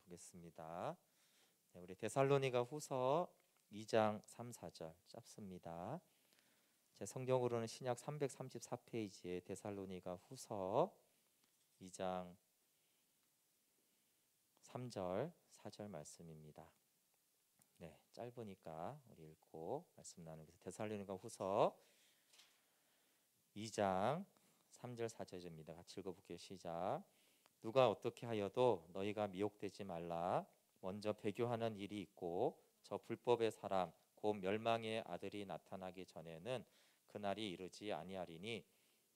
보겠습니다. 네, 우리 데살로니가 후서 2장 3, 4절 짧습니다. 제 성경으로는 신약 334페이지에 데살로니가 후서 2장 3절 4절 말씀입니다. 네, 짧으니까 우리 읽고 말씀 나누겠습니다. 데살로니가 후서 2장 3절 4절입니다. 같이 읽어볼게요. 시작. 누가 어떻게 하여도 너희가 미혹되지 말라. 먼저 배교하는 일이 있고 저 불법의 사람 곧 멸망의 아들이 나타나기 전에는 그날이 이르지 아니하리니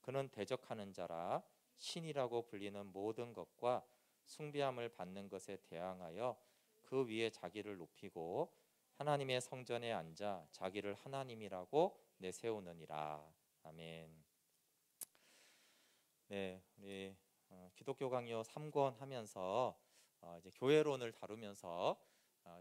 그는 대적하는 자라 신이라고 불리는 모든 것과 숭배함을 받는 것에 대항하여 그 위에 자기를 높이고 하나님의 성전에 앉아 자기를 하나님이라고 내세우느니라. 아멘. 네, 우리 기독교 강요 3권 하면서 이제 교회론을 다루면서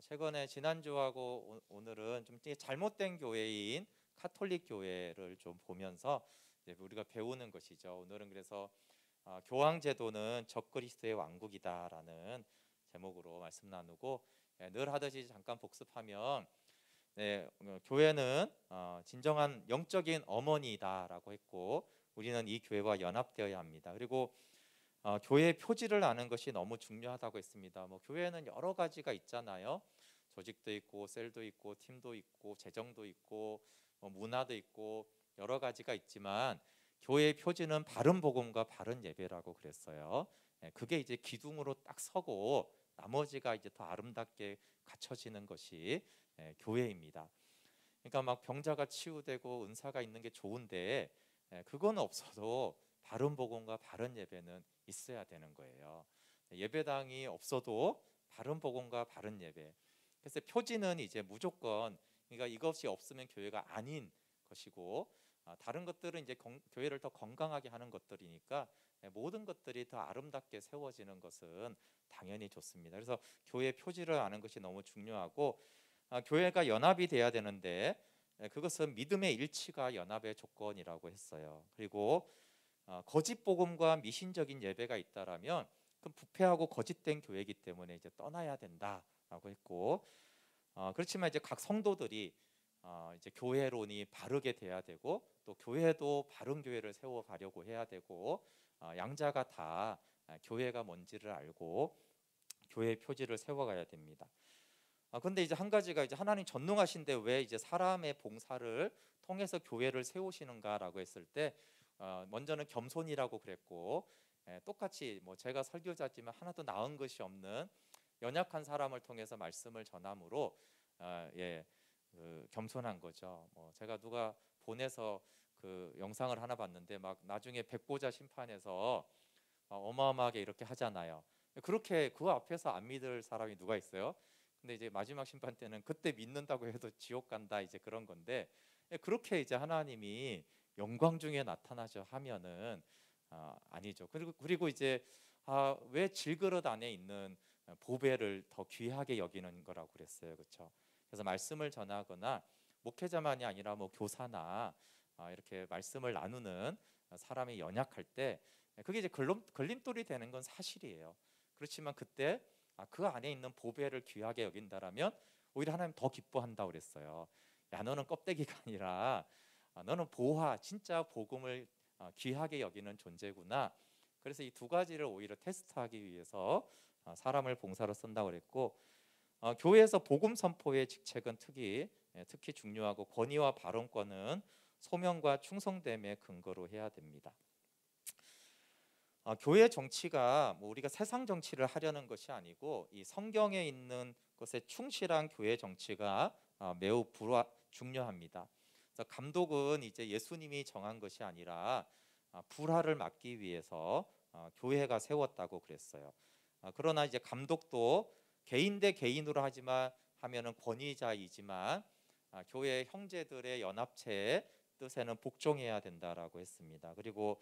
최근에 지난주하고 오늘은 좀 잘못된 교회인 카톨릭 교회를 좀 보면서 이제 우리가 배우는 것이죠. 오늘은 그래서 교황 제도는 적그리스도의 왕국이다라는 제목으로 말씀 나누고, 늘 하듯이 잠깐 복습하면, 네, 교회는 진정한 영적인 어머니다라고 했고 우리는 이 교회와 연합되어야 합니다. 그리고 교회의 표지를 아는 것이 너무 중요하다고 했습니다. 뭐 교회는 여러 가지가 있잖아요. 조직도 있고 셀도 있고 팀도 있고 재정도 있고 뭐 문화도 있고 여러 가지가 있지만 교회의 표지는 바른 복음과 바른 예배라고 그랬어요. 그게 이제 기둥으로 딱 서고 나머지가 이제 더 아름답게 갖춰지는 것이 교회입니다. 그러니까 막 병자가 치유되고 은사가 있는 게 좋은데 그건 없어도 바른 복음과 바른 예배는 있어야 되는 거예요. 예배당이 없어도 바른 복음과 바른 예배. 그래서 표지는 이제 무조건, 그러니까 이것이 없으면 교회가 아닌 것이고, 다른 것들은 이제 교회를 더 건강하게 하는 것들이니까 모든 것들이 더 아름답게 세워지는 것은 당연히 좋습니다. 그래서 교회 표지를 아는 것이 너무 중요하고, 교회가 연합이 돼야 되는데 그것은 믿음의 일치가 연합의 조건이라고 했어요. 그리고 거짓 복음과 미신적인 예배가 있다라면 그럼 부패하고 거짓된 교회이기 때문에 이제 떠나야 된다라고 했고, 그렇지만 이제 각 성도들이 이제 교회론이 바르게 돼야 되고 또 교회도 바른 교회를 세워가려고 해야 되고, 양자가 다 교회가 뭔지를 알고 교회의 표지를 세워가야 됩니다. 근데 이제 한 가지가, 이제 하나님 전능하신데 왜 이제 사람의 봉사를 통해서 교회를 세우시는가라고 했을 때, 먼저는 겸손이라고 그랬고, 똑같이 뭐 제가 설교자지만 하나도 나은 것이 없는 연약한 사람을 통해서 말씀을 전함으로 겸손한 거죠. 뭐 제가 누가 보내서 그 영상을 하나 봤는데 막 나중에 백보자 심판에서 어마어마하게 이렇게 하잖아요. 그렇게 그 앞에서 안 믿을 사람이 누가 있어요? 근데 이제 마지막 심판 때는 그때 믿는다고 해도 지옥 간다, 이제 그런 건데, 그렇게 이제 하나님이 영광 중에 나타나죠 하면은 아니죠. 그리고 이제 왜 질그릇 안에 있는 보배를 더 귀하게 여기는 거라고 그랬어요, 그렇죠? 그래서 말씀을 전하거나 목회자만이 아니라 뭐 교사나 이렇게 말씀을 나누는 사람이 연약할 때 그게 이제 걸림돌이 되는 건 사실이에요. 그렇지만 그때 그 안에 있는 보배를 귀하게 여긴다라면 오히려 하나님 더 기뻐한다고 그랬어요. 야, 너는 껍데기가 아니라 너는 보화, 진짜 복음을 귀하게 여기는 존재구나. 그래서 이 두 가지를 오히려 테스트하기 위해서 사람을 봉사로 쓴다고 그랬고, 교회에서 복음 선포의 직책은 특히 중요하고, 권위와 발언권은 소명과 충성됨의 근거로 해야 됩니다. 교회 정치가 뭐 우리가 세상 정치를 하려는 것이 아니고 이 성경에 있는 것에 충실한 교회 정치가 매우 중요합니다. 그래서 감독은 이제 예수님이 정한 것이 아니라 불화를 막기 위해서 교회가 세웠다고 그랬어요. 그러나 이제 감독도 개인 대 개인으로 하면은 권위자이지만 교회 형제들의 연합체의 뜻에는 복종해야 된다라고 했습니다. 그리고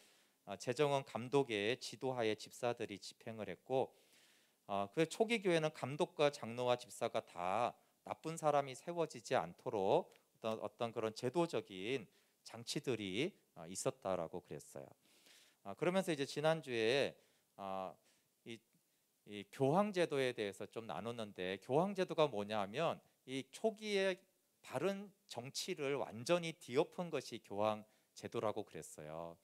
재정은 감독의 지도하에 집사들이 집행을 했고, 그 초기 교회는 감독과 장로와 집사가 다 나쁜 사람이 세워지지 않도록 어떤 그런 제도적인 장치들이 있었다라고 그랬어요. 그러면서 이제 지난주에 이 이 교황 제도에 대해서 좀 나눴는데, 교황 제도가 뭐냐면 이 초기에 바른 정치를 완전히 뒤엎은 것이 교황 제도라고 그랬어요.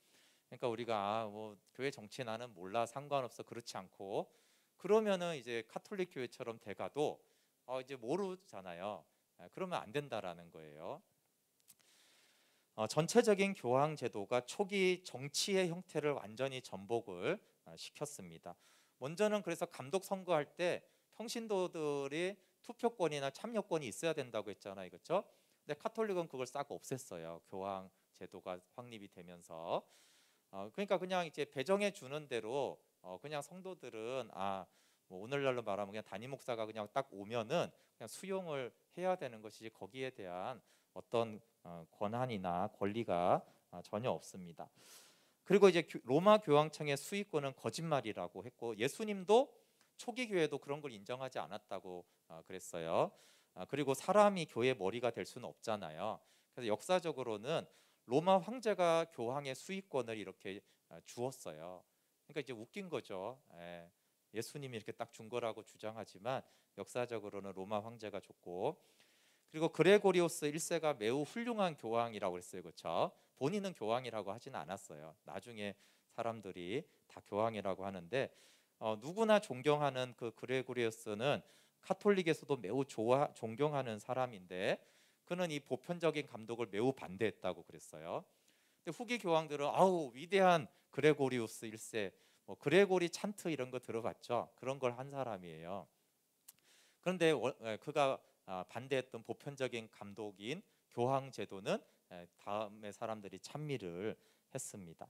그러니까 우리가 뭐 교회 정치 나는 몰라, 상관없어, 그렇지 않고, 그러면은 이제 카톨릭 교회처럼 돼가도 이제 모르잖아요. 그러면 안 된다라는 거예요. 전체적인 교황 제도가 초기 정치의 형태를 완전히 전복을 시켰습니다. 먼저는 그래서 감독 선거할 때 평신도들이 투표권이나 참여권이 있어야 된다고 했잖아요, 그렇죠? 근데 카톨릭은 그걸 싹 없앴어요. 교황 제도가 확립이 되면서. 그러니까 그냥 이제 배정해 주는 대로 그냥 성도들은 뭐 오늘날로 말하면 그냥 담임 목사가 그냥 딱 오면은 그냥 수용을 해야 되는 것이지, 거기에 대한 어떤 권한이나 권리가 전혀 없습니다. 그리고 이제 로마 교황청의 수익권은 거짓말이라고 했고, 예수님도 초기 교회도 그런 걸 인정하지 않았다고 그랬어요. 그리고 사람이 교회 머리가 될 수는 없잖아요. 그래서 역사적으로는 로마 황제가 교황의 수익권을 이렇게 주었어요. 그러니까 이제 웃긴 거죠. 예수님이 이렇게 딱 준 거라고 주장하지만 역사적으로는 로마 황제가 줬고, 그리고 그레고리오스 1세가 매우 훌륭한 교황이라고 했어요, 그렇죠? 본인은 교황이라고 하지는 않았어요. 나중에 사람들이 다 교황이라고 하는데, 누구나 존경하는 그 그레고리오스는 카톨릭에서도 매우 존경하는 사람인데, 그는 이 보편적인 감독을 매우 반대했다고 그랬어요. 근데 후기 교황들은 위대한 그레고리우스 1세, 뭐 그레고리 찬트 이런 거 들어봤죠? 그런 걸 한 사람이에요. 그런데 그가 반대했던 보편적인 감독인 교황 제도는 다음에 사람들이 찬미를 했습니다.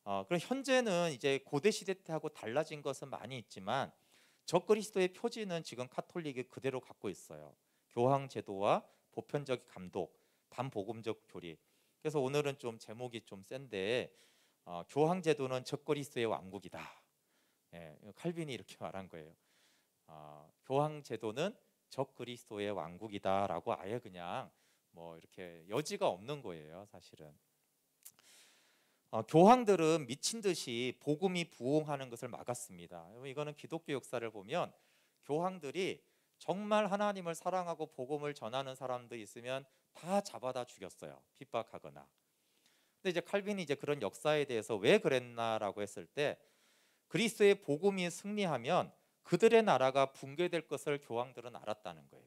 그럼 현재는 이제 고대 시대 때하고 달라진 것은 많이 있지만 적그리스도의 표지는 지금 카톨릭이 그대로 갖고 있어요. 교황 제도와 보편적 감독, 반복음적 교리. 그래서 오늘은 좀 제목이 좀 센데, 교황 제도는 적그리스도의 왕국이다. 칼빈이 이렇게 말한 거예요. 교황 제도는 적그리스도의 왕국이다라고 아예 그냥 뭐 이렇게 여지가 없는 거예요, 사실은. 교황들은 미친 듯이 복음이 부흥하는 것을 막았습니다. 이거는 기독교 역사를 보면 교황들이 정말 하나님을 사랑하고 복음을 전하는 사람들이 있으면 다 잡아다 죽였어요, 핍박하거나. 근데 이제 칼빈이 이제 그런 역사에 대해서 왜 그랬나라고 했을 때, 그리스도의 복음이 승리하면 그들의 나라가 붕괴될 것을 교황들은 알았다는 거예요.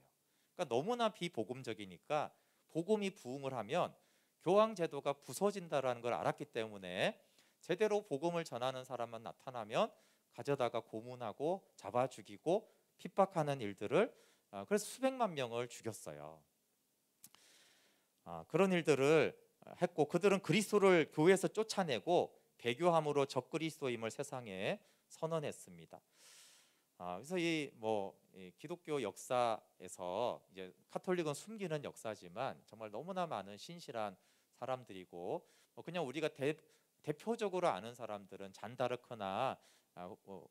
그러니까 너무나 비복음적이니까 복음이 부흥을 하면 교황 제도가 부서진다라는 걸 알았기 때문에 제대로 복음을 전하는 사람만 나타나면 가져다가 고문하고 잡아 죽이고 핍박하는 일들을, 그래서 수백만 명을 죽였어요. 그런 일들을 했고, 그들은 그리스도를 교회에서 쫓아내고 배교함으로 적그리스도임을 세상에 선언했습니다. 그래서 이 기독교 역사에서 이제 카톨릭은 숨기는 역사지만 정말 너무나 많은 신실한 사람들이고, 그냥 우리가 대표적으로 아는 사람들은 잔다르크나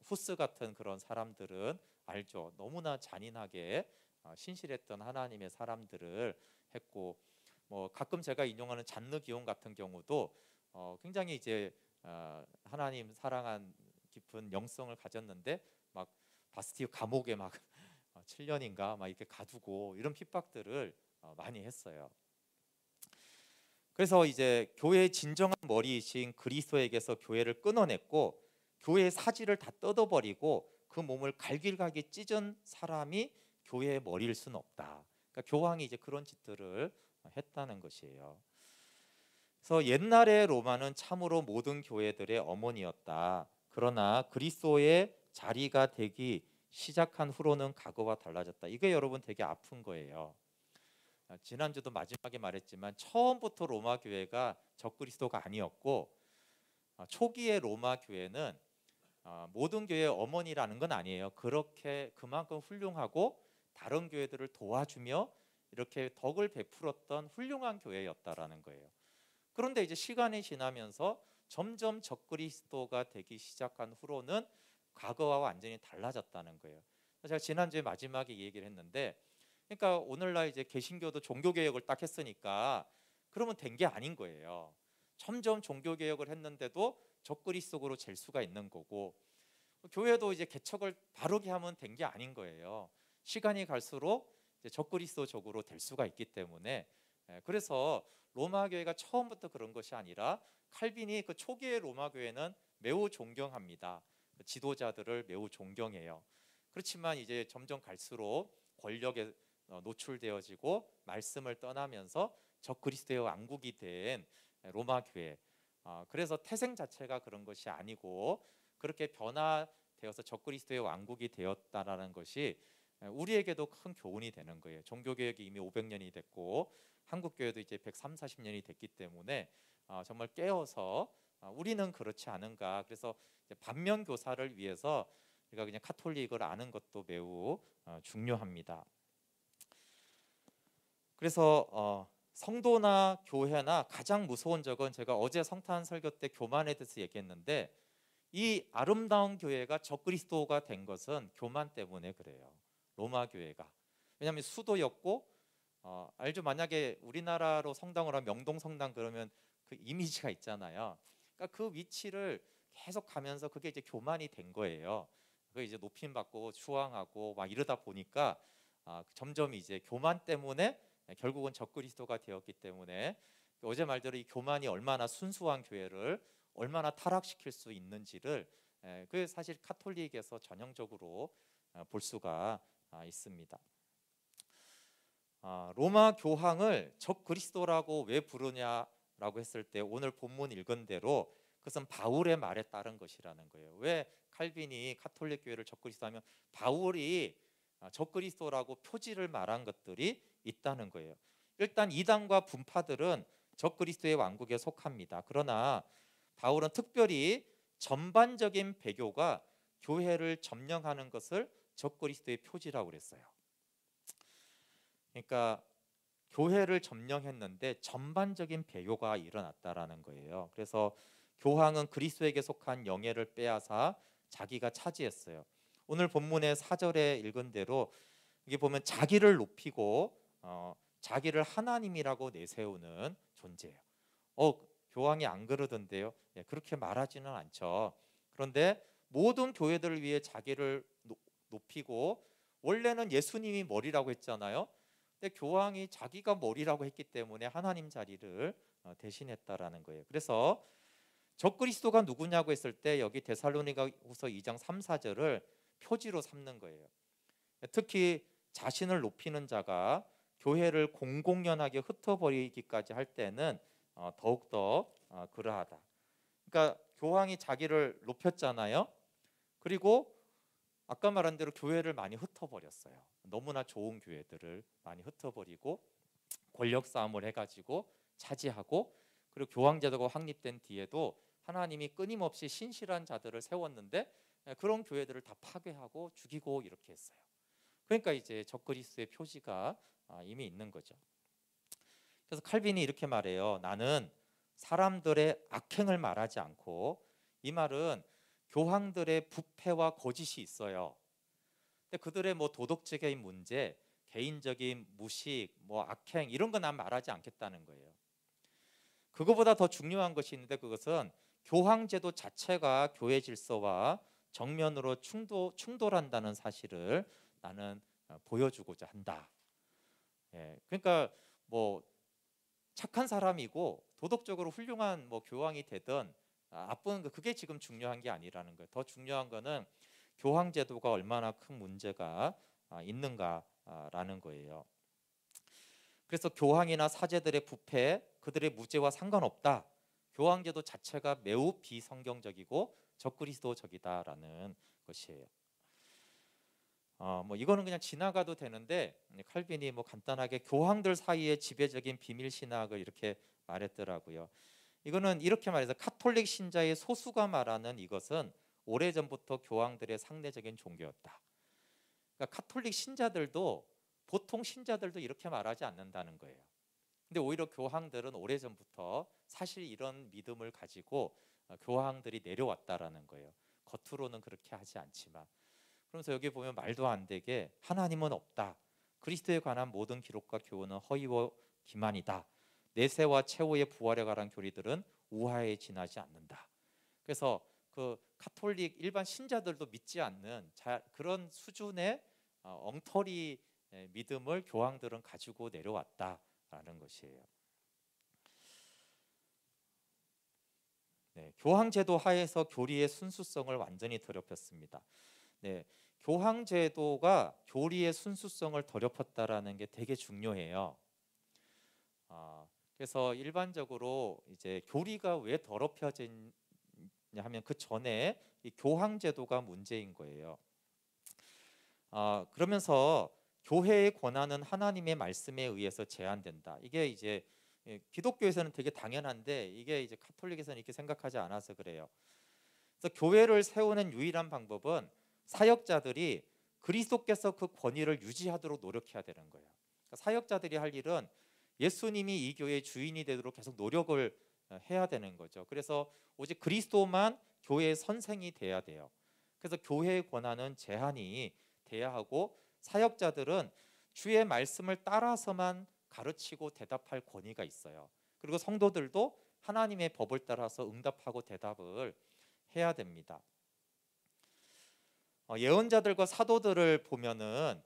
후스 같은 그런 사람들은 알죠. 너무나 잔인하게 신실했던 하나님의 사람들을 했고, 가끔 제가 인용하는 잔느 기용 같은 경우도 굉장히 이제 하나님 사랑한 깊은 영성을 가졌는데 막 바스티유 감옥에 막 7년인가 막 이렇게 가두고 이런 핍박들을 많이 했어요. 그래서 이제 교회의 진정한 머리이신 그리스도에게서 교회를 끊어냈고, 교회의 사지를 다 뜯어버리고 그 몸을 갈길가게 찢은 사람이 교회의 머리일 수는 없다. 그러니까 교황이 이제 그런 짓들을 했다는 것이에요. 그래서 옛날의 로마는 참으로 모든 교회들의 어머니였다. 그러나 그리스도의 자리가 되기 시작한 후로는 과거와 달라졌다. 이게 여러분 되게 아픈 거예요. 지난주도 마지막에 말했지만 처음부터 로마 교회가 적그리스도가 아니었고, 초기의 로마 교회는 모든 교회의 어머니라는 건 아니에요. 그렇게 그만큼 훌륭하고 다른 교회들을 도와주며 이렇게 덕을 베풀었던 훌륭한 교회였다라는 거예요. 그런데 이제 시간이 지나면서 점점 적그리스도가 되기 시작한 후로는 과거와 완전히 달라졌다는 거예요. 제가 지난주에 마지막에 얘기를 했는데, 그러니까 오늘날 이제 개신교도 종교개혁을 딱 했으니까 그러면 된 게 아닌 거예요. 점점 종교개혁을 했는데도 적그리스도로 잴 수가 있는 거고, 교회도 이제 개척을 바르게 하면 된 게 아닌 거예요. 시간이 갈수록 이제 적그리스도적으로 될 수가 있기 때문에, 그래서 로마 교회가 처음부터 그런 것이 아니라 칼빈이 그 초기의 로마 교회는 매우 존경합니다. 지도자들을 매우 존경해요. 그렇지만 이제 점점 갈수록 권력에 노출되어지고 말씀을 떠나면서 적그리스도의 왕국이 된 로마 교회, 그래서 태생 자체가 그런 것이 아니고 그렇게 변화되어서 적그리스도의 왕국이 되었다라는 것이 우리에게도 큰 교훈이 되는 거예요. 종교개혁이 이미 500년이 됐고 한국교회도 이제 130, 40년이 됐기 때문에 정말 깨어서 우리는 그렇지 않은가. 그래서 반면 교사를 위해서 우리가 그냥 카톨릭을 아는 것도 매우 중요합니다. 그래서 성도나 교회나 가장 무서운 적은, 제가 어제 성탄 설교 때 교만에 대해서 얘기했는데, 이 아름다운 교회가 적그리스도가 된 것은 교만 때문에 그래요. 로마 교회가. 왜냐하면 수도였고, 알죠? 만약에 우리나라로 성당을 하면 명동 성당 그러면 그 이미지가 있잖아요. 그러니까 그 위치를 계속 가면서 그게 이제 교만이 된 거예요. 그 이제 높임 받고 추앙하고 막 이러다 보니까 점점 이제 교만 때문에 결국은 적그리스도가 되었기 때문에, 어제 말대로 이 교만이 얼마나 순수한 교회를 얼마나 타락시킬 수 있는지를 그 사실 카톨릭에서 전형적으로 볼 수가 있습니다. 로마 교황을 적그리스도라고 왜 부르냐라고 했을 때, 오늘 본문 읽은 대로 그것은 바울의 말에 따른 것이라는 거예요. 왜 칼빈이 카톨릭 교회를 적그리스도하면 바울이 적그리스도라고 표지를 말한 것들이 있다는 거예요. 일단 이단과 분파들은 적그리스도의 왕국에 속합니다. 그러나 바울은 특별히 전반적인 배교가 교회를 점령하는 것을 적그리스도의 표지라고 그랬어요. 그러니까 교회를 점령했는데 전반적인 배교가 일어났다라는 거예요. 그래서 교황은 그리스도에게 속한 영예를 빼앗아 자기가 차지했어요. 오늘 본문의 4절에 읽은 대로 이게 보면 자기를 높이고 자기를 하나님이라고 내세우는 존재예요. 교황이 안 그러던데요. 그렇게 말하지는 않죠. 그런데 모든 교회들을 위해 자기를 높이고, 원래는 예수님이 머리라고 했잖아요. 근데 교황이 자기가 머리라고 했기 때문에 하나님 자리를 대신했다라는 거예요. 그래서 적그리스도가 누구냐고 했을 때 여기 데살로니가후서 2장 3, 4절을 표지로 삼는 거예요. 특히 자신을 높이는 자가 교회를 공공연하게 흩어버리기까지 할 때는 더욱더 그러하다. 그러니까 교황이 자기를 높였잖아요. 그리고 아까 말한 대로 교회를 많이 흩어버렸어요. 너무나 좋은 교회들을 많이 흩어버리고 권력 싸움을 해가지고 차지하고, 그리고 교황 제도가 확립된 뒤에도 하나님이 끊임없이 신실한 자들을 세웠는데 그런 교회들을 다 파괴하고 죽이고 이렇게 했어요. 그러니까 이제 적그리스도의 표지가 이미 있는 거죠. 그래서 칼빈이 이렇게 말해요. 나는 사람들의 악행을 말하지 않고, 이 말은 교황들의 부패와 거짓이 있어요. 근데 그들의 뭐 도덕적인 문제, 개인적인 무식, 뭐 악행 이런 거 난 말하지 않겠다는 거예요. 그거보다 더 중요한 것이 있는데, 그것은 교황 제도 자체가 교회 질서와 정면으로 충돌한다는 사실을 나는 보여주고자 한다. 그러니까 뭐 착한 사람이고 도덕적으로 훌륭한 뭐 교황이 되든 나쁜 그게 지금 중요한 게 아니라는 거예요. 더 중요한 거는 교황 제도가 얼마나 큰 문제가 있는가라는 거예요. 그래서 교황이나 사제들의 부패, 그들의 무죄와 상관없다. 교황 제도 자체가 매우 비성경적이고 적그리스도적이다라는 것이에요. 뭐 이거는 그냥 지나가도 되는데, 칼빈이 뭐 간단하게 교황들 사이의 지배적인 비밀 신학을 이렇게 말했더라고요. 이거는 이렇게 말해서 카톨릭 신자의 소수가 말하는 이것은 오래전부터 교황들의 상대적인 종교였다. 그러니까 카톨릭 신자들도, 보통 신자들도 이렇게 말하지 않는다는 거예요. 근데 오히려 교황들은 오래전부터 사실 이런 믿음을 가지고 교황들이 내려왔다라는 거예요. 겉으로는 그렇게 하지 않지만. 그러면서 여기 보면 말도 안 되게 하나님은 없다. 그리스도에 관한 모든 기록과 교훈은 허위와 기만이다. 내세와 최후의 부활에 관한 교리들은 우화에 지나지 않는다. 그래서 그 카톨릭 일반 신자들도 믿지 않는 그런 수준의 엉터리 믿음을 교황들은 가지고 내려왔다라는 것이에요. 네, 교황제도 하에서 교리의 순수성을 완전히 더럽혔습니다. 네, 교황제도가 교리의 순수성을 더럽혔다라는 게 되게 중요해요. 그래서 일반적으로 이제 교리가 왜 더럽혀졌냐 하면 그 전에 이 교황제도가 문제인 거예요. 그러면서 교회의 권한은 하나님의 말씀에 의해서 제한된다. 이게 이제 기독교에서는 되게 당연한데 이게 이제 카톨릭에서는 이렇게 생각하지 않아서 그래요. 그래서 교회를 세우는 유일한 방법은 사역자들이 그리스도께서 그 권위를 유지하도록 노력해야 되는 거예요. 그러니까 사역자들이 할 일은 예수님이 이 교회의 주인이 되도록 계속 노력을 해야 되는 거죠. 그래서 오직 그리스도만 교회의 선생이 돼야 돼요. 그래서 교회의 권한은 제한이 돼야 하고 사역자들은 주의 말씀을 따라서만 가르치고 대답할 권위가 있어요. 그리고 성도들도 하나님의 법을 따라서 응답하고 대답을 해야 됩니다. 예언자들과 사도들을 보면은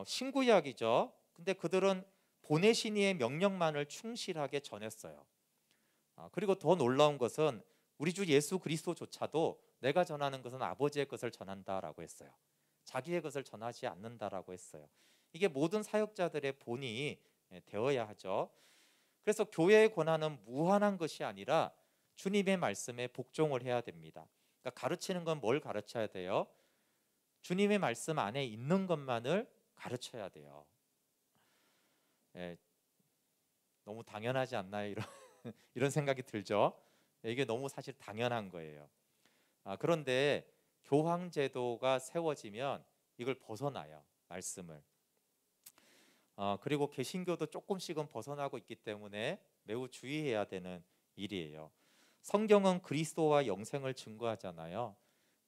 신구약이죠. 근데 그들은 보내신 이의 명령만을 충실하게 전했어요. 그리고 더 놀라운 것은 우리 주 예수 그리스도조차도 내가 전하는 것은 아버지의 것을 전한다라고 했어요. 자기의 것을 전하지 않는다라고 했어요. 이게 모든 사역자들의 본이 되어야 하죠. 그래서 교회의 권한은 무한한 것이 아니라 주님의 말씀에 복종을 해야 됩니다. 그러니까 가르치는 건 뭘 가르쳐야 돼요? 주님의 말씀 안에 있는 것만을 가르쳐야 돼요. 너무 당연하지 않나요? 이런 생각이 들죠. 이게 너무 사실 당연한 거예요. 그런데 교황제도가 세워지면 이걸 벗어나요. 말씀을. 그리고 개신교도 조금씩은 벗어나고 있기 때문에 매우 주의해야 되는 일이에요. 성경은 그리스도와 영생을 증거하잖아요.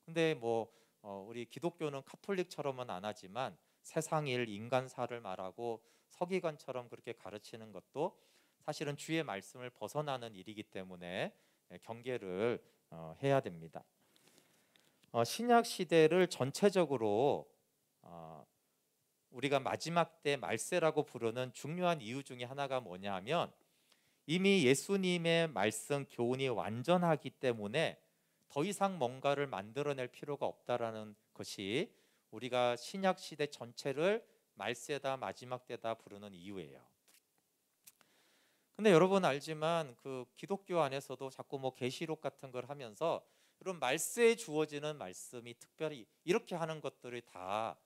근데 뭐 우리 기독교는 카톨릭처럼은 안 하지만 세상일, 인간사를 말하고 서기관처럼 그렇게 가르치는 것도 사실은 주의 말씀을 벗어나는 일이기 때문에 경계를 해야 됩니다. 신약 시대를 전체적으로 우리가 마지막 때 말세라고 부르는 중요한 이유 중에 하나가 뭐냐 하면 이미 예수님의 말씀 교훈이 완전하기 때문에 더 이상 뭔가를 만들어낼 필요가 없다라는 것이 우리가 신약 시대 전체를 말세다 마지막 때다 부르는 이유예요. 근데 여러분 알지만 그 기독교 안에서도 자꾸 뭐 계시록 같은 걸 하면서 이런 말세에 주어지는 말씀이 특별히 이렇게 하는 것들이 다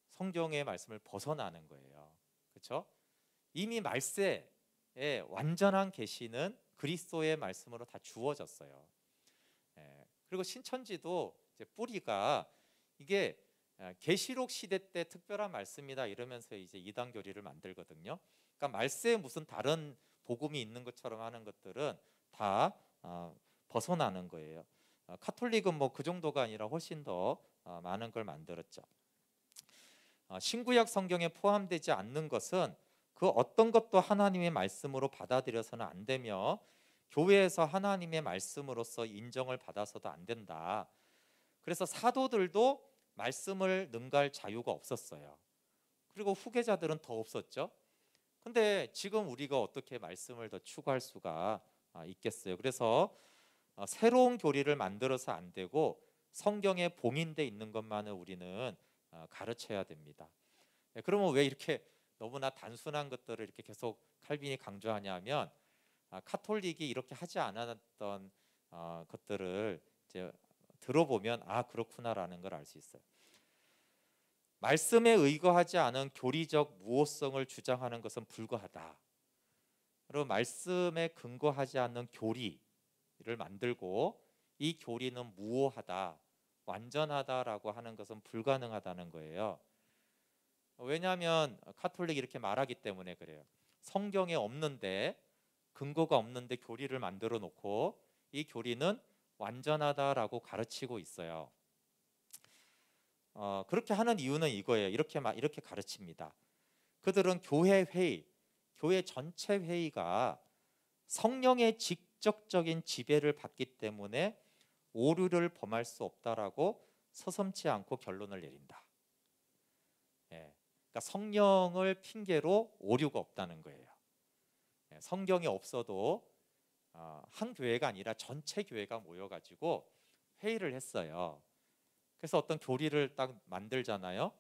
성경의 말씀을 벗어나는 거예요. 그렇죠? 이미 말세에 완전한 계시는 그리스도의 말씀으로 다 주어졌어요. 그리고 신천지도 이제 뿌리가 이게 계시록 시대 때 특별한 말씀이다 이러면서 이제 이단 교리를 만들거든요. 그러니까 말세에 무슨 다른 복음이 있는 것처럼 하는 것들은 다 벗어나는 거예요. 카톨릭은 뭐 그 정도가 아니라 훨씬 더 많은 걸 만들었죠. 신구약 성경에 포함되지 않는 것은 그 어떤 것도 하나님의 말씀으로 받아들여서는 안 되며 교회에서 하나님의 말씀으로서 인정을 받아서도 안 된다. 그래서 사도들도 말씀을 능가할 자유가 없었어요. 그리고 후계자들은 더 없었죠. 근데 지금 우리가 어떻게 말씀을 더 추구할 수가 있겠어요. 그래서 새로운 교리를 만들어서 안 되고 성경에 봉인돼 있는 것만을 우리는 가르쳐야 됩니다. 그러면 왜 이렇게 너무나 단순한 것들을 이렇게 계속 칼빈이 강조하냐면 카톨릭이 이렇게 하지 않았던 것들을 이제 들어보면 그렇구나라는 걸 알 수 있어요. 말씀에 의거하지 않은 교리적 무호성을 주장하는 것은 불가하다. 그리고 말씀에 근거하지 않는 교리를 만들고 이 교리는 무호하다, 완전하다라고 하는 것은 불가능하다는 거예요. 왜냐하면 카톨릭이 이렇게 말하기 때문에 그래요. 성경에 없는데 근거가 없는데 교리를 만들어 놓고 이 교리는 완전하다라고 가르치고 있어요. 그렇게 하는 이유는 이거예요. 이렇게 가르칩니다. 그들은 교회 회의, 교회 전체 회의가 성령의 직접적인 지배를 받기 때문에 오류를 범할 수 없다라고 서슴지 않고 결론을 내린다. 예, 그러니까 성령을 핑계로 오류가 없다는 거예요. 예, 성경이 없어도 한 교회가 아니라 전체 교회가 모여가지고 회의를 했어요. 그래서 어떤 교리를 딱 만들잖아요.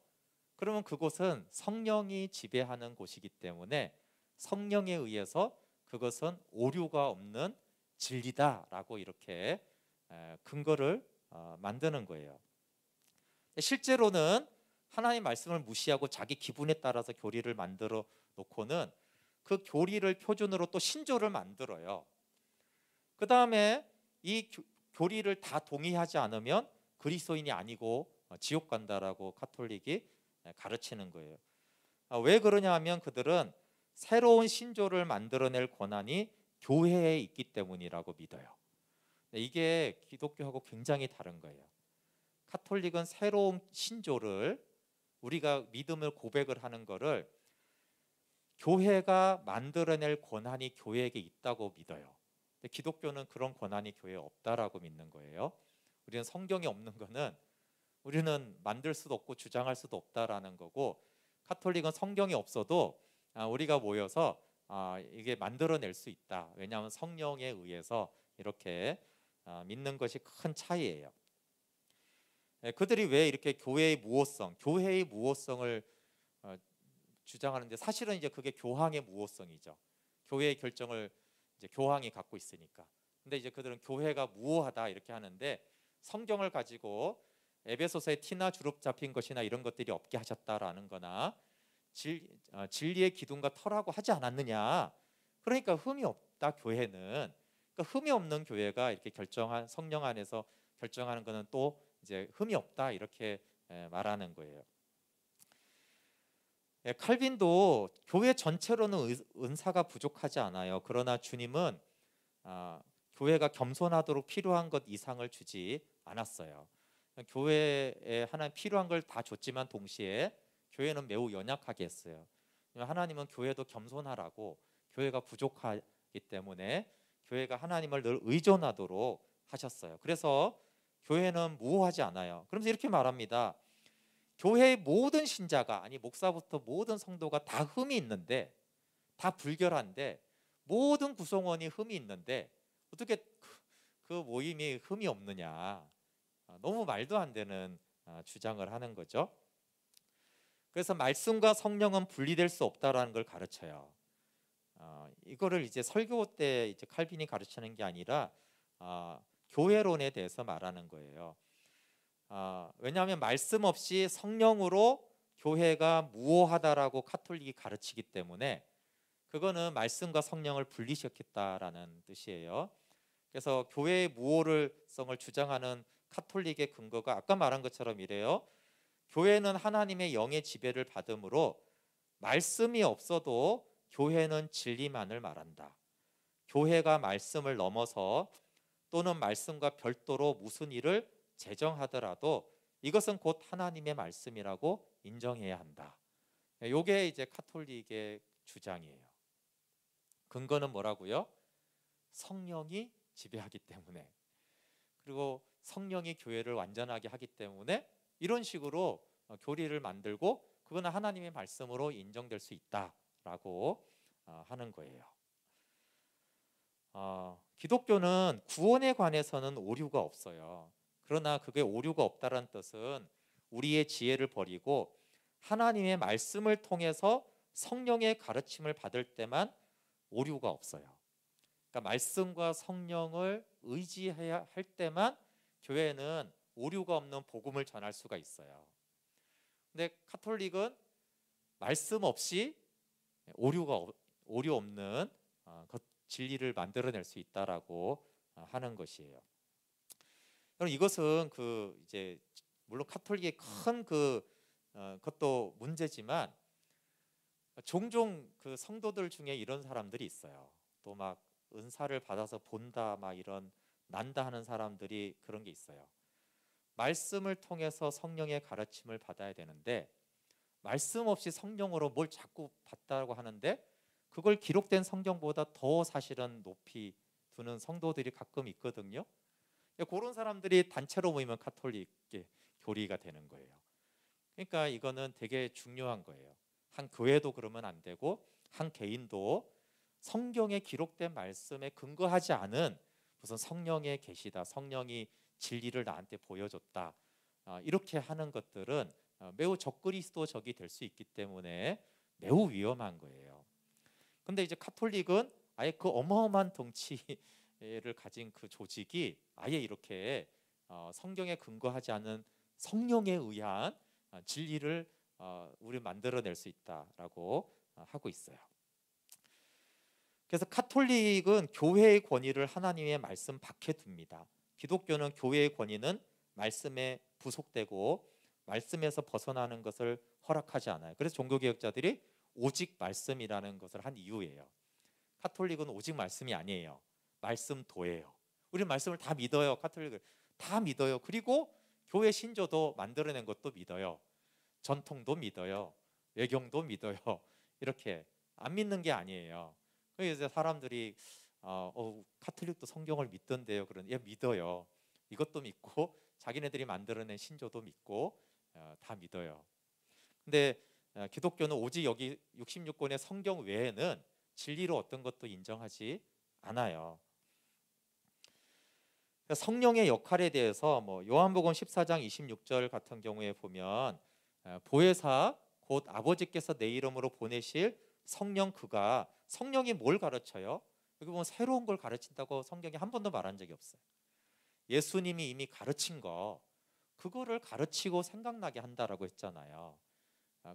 그러면 그곳은 성령이 지배하는 곳이기 때문에 성령에 의해서 그것은 오류가 없는 진리다라고 이렇게 근거를 만드는 거예요. 실제로는 하나님 말씀을 무시하고 자기 기분에 따라서 교리를 만들어 놓고는 그 교리를 표준으로 또 신조를 만들어요. 그 다음에 이 교리를 다 동의하지 않으면 그리스도인이 아니고 지옥 간다라고 카톨릭이 가르치는 거예요. 왜 그러냐 하면 그들은 새로운 신조를 만들어낼 권한이 교회에 있기 때문이라고 믿어요. 이게 기독교하고 굉장히 다른 거예요. 카톨릭은 새로운 신조를 우리가 믿음을 고백을 하는 거를 교회가 만들어낼 권한이 교회에게 있다고 믿어요. 근데 기독교는 그런 권한이 교회에 없다라고 믿는 거예요. 우리는 성경이 없는 거는 우리는 만들 수도 없고 주장할 수도 없다라는 거고, 카톨릭은 성경이 없어도 우리가 모여서 이게 만들어낼 수 있다. 왜냐하면 성령에 의해서 이렇게 믿는 것이 큰 차이예요. 그들이 왜 이렇게 교회의 무호성을 주장하는데, 사실은 이제 그게 교황의 무호성이죠. 교회의 결정을 이제 교황이 갖고 있으니까. 근데 이제 그들은 교회가 무호하다 이렇게 하는데, 성경을 가지고 에베소서에 티나 주름 잡힌 것이나 이런 것들이 없게 하셨다라는 거나 진리의 기둥과 터라고 하지 않았느냐. 그러니까 흠이 없다 교회는. 그러니까 흠이 없는 교회가 이렇게 성령 안에서 결정하는 거는 또 이제 흠이 없다 이렇게 말하는 거예요. 칼빈도 교회 전체로는 은사가 부족하지 않아요. 그러나 주님은 교회가 겸손하도록 필요한 것 이상을 주지 않았어요. 교회에 하나님 필요한 걸 다 줬지만 동시에 교회는 매우 연약하게 했어요. 하나님은 교회도 겸손하라고, 교회가 부족하기 때문에 교회가 하나님을 늘 의존하도록 하셨어요. 그래서 교회는 무호하지 않아요. 그러면서 이렇게 말합니다. 교회의 모든 신자가, 아니 목사부터 모든 성도가 다 흠이 있는데, 다 불결한데, 모든 구성원이 흠이 있는데 어떻게 그 모임이 흠이 없느냐. 너무 말도 안 되는 주장을 하는 거죠. 그래서 말씀과 성령은 분리될 수 없다라는 걸 가르쳐요. 이거를 이제 설교 때 이제 칼빈이 가르치는 게 아니라 교회론에 대해서 말하는 거예요. 왜냐하면 말씀 없이 성령으로 교회가 무호하다라고 카톨릭이 가르치기 때문에 그거는 말씀과 성령을 분리시켰다라는 뜻이에요. 그래서 교회의 무호성을 주장하는 카톨릭의 근거가 아까 말한 것처럼 이래요. 교회는 하나님의 영의 지배를 받음으로 말씀이 없어도 교회는 진리만을 말한다. 교회가 말씀을 넘어서 또는 말씀과 별도로 무슨 일을 제정하더라도 이것은 곧 하나님의 말씀이라고 인정해야 한다. 이게 이제 카톨릭의 주장이에요. 근거는 뭐라고요? 성령이 지배하기 때문에, 그리고 성령이 교회를 완전하게 하기 때문에 이런 식으로 교리를 만들고 그거는 하나님의 말씀으로 인정될 수 있다라고 하는 거예요. 기독교는 구원에 관해서는 오류가 없어요. 그러나 그게 오류가 없다는 뜻은 우리의 지혜를 버리고 하나님의 말씀을 통해서 성령의 가르침을 받을 때만 오류가 없어요. 그러니까 말씀과 성령을 의지해야 할 때만 교회는 오류가 없는 복음을 전할 수가 있어요. 근데 카톨릭은 말씀 없이 오류 없는 진리를 만들어낼 수 있다라고 하는 것이에요. 그럼 이것은 이제 물론 카톨릭의 큰 그것도 문제지만 종종 그 성도들 중에 이런 사람들이 있어요. 또 막 은사를 받아서 본다 막 이런 난다 하는 사람들이 그런 게 있어요. 말씀을 통해서 성령의 가르침을 받아야 되는데 말씀 없이 성령으로 뭘 자꾸 받다고 하는데 그걸 기록된 성경보다 더 사실은 높이 두는 성도들이 가끔 있거든요. 그런 사람들이 단체로 모이면 카톨릭 교리가 되는 거예요. 그러니까 이거는 되게 중요한 거예요. 한 교회도 그러면 안 되고 한 개인도 성경에 기록된 말씀에 근거하지 않은 무슨 성령의 계시다, 성령이 진리를 나한테 보여줬다, 이렇게 하는 것들은 매우 적그리스도적이 될 수 있기 때문에 매우 위험한 거예요. 근데 이제 카톨릭은 아예 그 어마어마한 덩치를 가진 그 조직이 아예 이렇게 성경에 근거하지 않은 성령에 의한 진리를 우리 만들어낼 수 있다라고 하고 있어요. 그래서 카톨릭은 교회의 권위를 하나님의 말씀 밖에 둡니다. 기독교는 교회의 권위는 말씀에 부속되고 말씀에서 벗어나는 것을 허락하지 않아요. 그래서 종교개혁자들이 오직 말씀이라는 것을 한 이유예요. 카톨릭은 오직 말씀이 아니에요. 말씀도예요. 우리 말씀을 다 믿어요. 카톨릭을 다 믿어요. 그리고 교회 신조도 만들어낸 것도 믿어요. 전통도 믿어요. 외경도 믿어요. 이렇게 안 믿는 게 아니에요. 그래서 사람들이 카톨릭도 성경을 믿던데요. 그런 믿어요. 이것도 믿고 자기네들이 만들어낸 신조도 믿고 다 믿어요. 근데 기독교는 오직 여기 66권의 성경 외에는 진리로 어떤 것도 인정하지 않아요. 성령의 역할에 대해서 요한복음 14장 26절 같은 경우에 보면 보혜사 곧 아버지께서 내 이름으로 보내실 성령, 그가 성령이 뭘 가르쳐요? 여기 보면 새로운 걸 가르친다고 성경에 한 번도 말한 적이 없어요. 예수님이 이미 가르친 거 그거를 가르치고 생각나게 한다라고 했잖아요.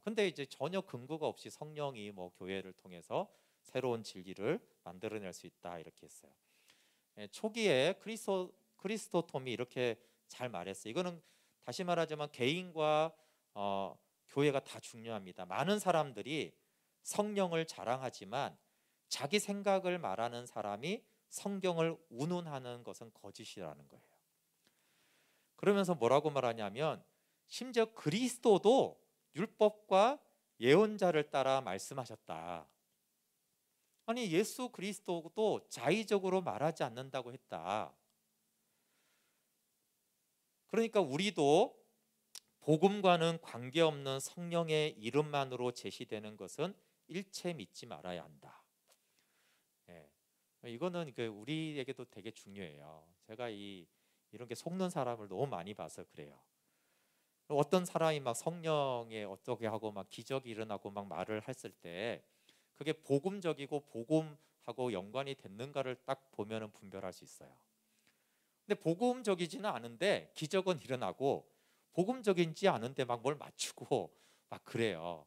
근데 이제 전혀 근거가 없이 성령이 교회를 통해서 새로운 진리를 만들어낼 수 있다 이렇게 했어요. 초기에 크리스토톰이 이렇게 잘 말했어요. 이거는 다시 말하자면 개인과 교회가 다 중요합니다. 많은 사람들이 성령을 자랑하지만 자기 생각을 말하는 사람이 성경을 운운하는 것은 거짓이라는 거예요. 그러면서 뭐라고 말하냐면 심지어 그리스도도 율법과 예언자를 따라 말씀하셨다. 아니 예수 그리스도도 자의적으로 말하지 않는다고 했다. 그러니까 우리도 복음과는 관계없는 성령의 이름만으로 제시되는 것은 일체 믿지 말아야 한다. 이거는 우리에게도 되게 중요해요. 제가 이런 게 속는 사람을 너무 많이 봐서 그래요. 어떤 사람이 막 성령에 어떻게 하고 막 기적이 일어나고 막 말을 했을 때 그게 복음적이고 복음하고 연관이 됐는가를 딱 보면은 분별할 수 있어요. 근데 복음적이지는 않은데 기적은 일어나고 복음적인지 않은데 막 뭘 맞추고 막 그래요.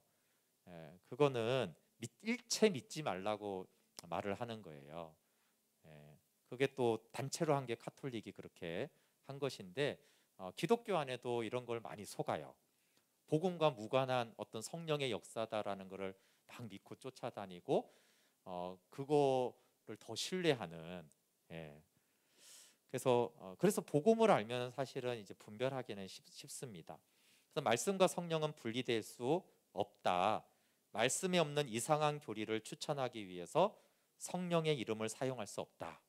그거는 일체 믿지 말라고 말을 하는 거예요. 그게 또 단체로 한 게 카톨릭이 그렇게 한 것인데 기독교 안에도 이런 걸 많이 속아요. 복음과 무관한 어떤 성령의 역사다라는 것을 막 믿고 쫓아다니고 그거를 더 신뢰하는. 그래서 복음을 알면 사실은 이제 분별하기는 쉽습니다. 그래서 말씀과 성령은 분리될 수 없다. 말씀에 없는 이상한 교리를 추천하기 위해서 성령의 이름을 사용할 수 없다.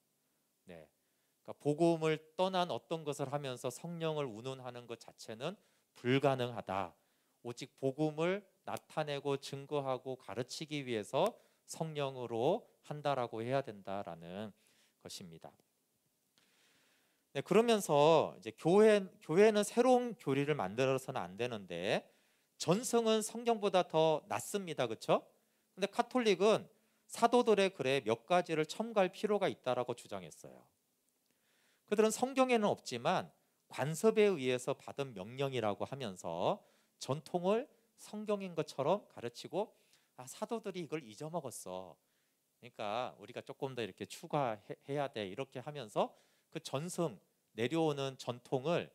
그러니까 복음을 떠난 어떤 것을 하면서 성령을 운운하는 것 자체는 불가능하다. 오직 복음을 나타내고 증거하고 가르치기 위해서 성령으로 한다라고 해야 된다라는 것입니다. 그러면서 이제 교회는 새로운 교리를 만들어서는 안 되는데 전승은 성경보다 더 낫습니다, 그렇죠? 근데 카톨릭은 사도들의 글에 몇 가지를 첨가할 필요가 있다라고 주장했어요. 그들은 성경에는 없지만 관습에 의해서 받은 명령이라고 하면서 전통을 성경인 것처럼 가르치고 사도들이 이걸 잊어먹었어. 그러니까 우리가 조금 더 이렇게 추가해야 돼. 이렇게 하면서 그 전승 내려오는 전통을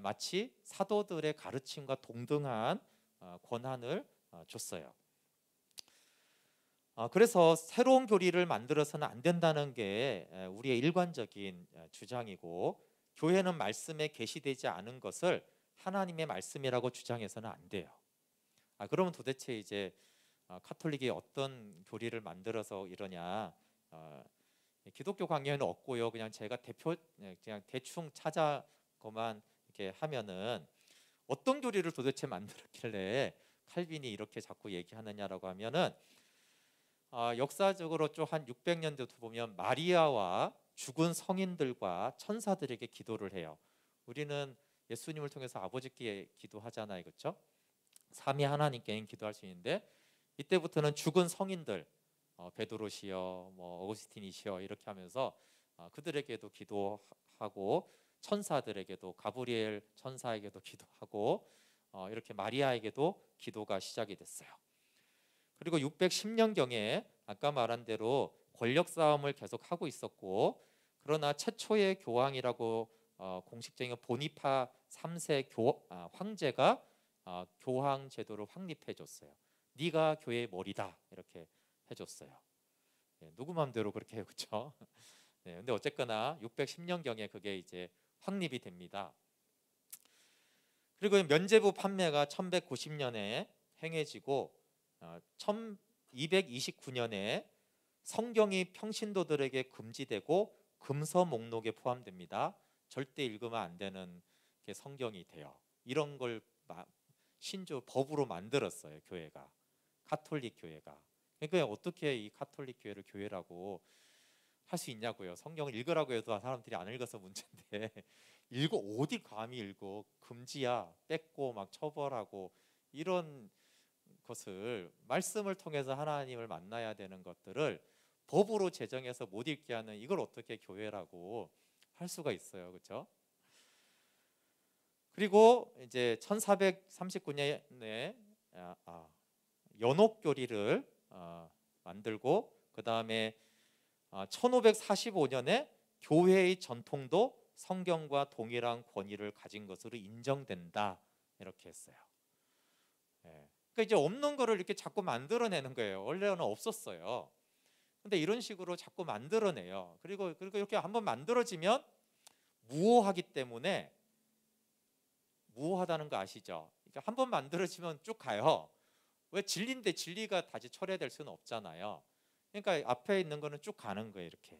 마치 사도들의 가르침과 동등한 권한을 줬어요. 그래서 새로운 교리를 만들어서는 안 된다는 게 우리의 일관적인 주장이고 교회는 말씀에 계시되지 않은 것을 하나님의 말씀이라고 주장해서는 안 돼요. 그러면 도대체 이제 카톨릭이 어떤 교리를 만들어서 이러냐? 기독교 강요는 없고요. 그냥 제가 그냥 대충 찾아고만 이렇게 하면은 어떤 교리를 도대체 만들었길래 칼빈이 이렇게 자꾸 얘기하느냐라고 하면은 역사적으로 좀 한 600년대부터 보면 마리아와 죽은 성인들과 천사들에게 기도를 해요. 우리는 예수님을 통해서 아버지께 기도하잖아요, 그렇죠? 삼위 하나님께는 기도할 수 있는데 이때부터는 죽은 성인들, 베드로시여, 뭐 어거스틴이시여 이렇게 하면서 그들에게도 기도하고 천사들에게도 가브리엘 천사에게도 기도하고 이렇게 마리아에게도 기도가 시작이 됐어요. 그리고 610년경에 아까 말한 대로 권력 싸움을 계속 하고 있었고, 그러나 최초의 교황이라고 공식적인 보니파 3세 황제가 교황 제도를 확립해 줬어요. 네가 교회의 머리다 이렇게 해줬어요. 네, 누구 마음대로 그렇게 해요, 그렇죠? 네, 근데 어쨌거나 610년경에 그게 이제 확립이 됩니다. 그리고 면죄부 판매가 1190년에 행해지고 1229년에 성경이 평신도들에게 금지되고 금서 목록에 포함됩니다. 절대 읽으면 안 되는 게 성경이 돼요. 이런 걸 신조 법으로 만들었어요, 교회가. 카톨릭 교회가. 그러니까 어떻게 이 카톨릭 교회를 교회라고 할 수 있냐고요. 성경을 읽으라고 해도 사람들이 안 읽어서 문제인데 읽어 어디 감히 읽어. 금지야. 뺏고 막 처벌하고 이런 것을 말씀을 통해서 하나님을 만나야 되는 것들을 법으로 제정해서 못 읽게 하는 이걸 어떻게 교회라고 할 수가 있어요, 그렇죠? 그리고 이제 1439년에 연옥교리를 만들고 그 다음에 1545년에 교회의 전통도 성경과 동일한 권위를 가진 것으로 인정된다 이렇게 했어요. 그러니까 이제 없는 거를 이렇게 자꾸 만들어내는 거예요. 원래는 없었어요. 근데 이런 식으로 자꾸 만들어내요. 그리고 이렇게 한번 만들어지면 무효하기 때문에 무효하다는 거 아시죠? 그러니까 한번 만들어지면 쭉 가요. 왜 진리인데 진리가 다시 철회될 수는 없잖아요. 그러니까 앞에 있는 거는 쭉 가는 거예요, 이렇게.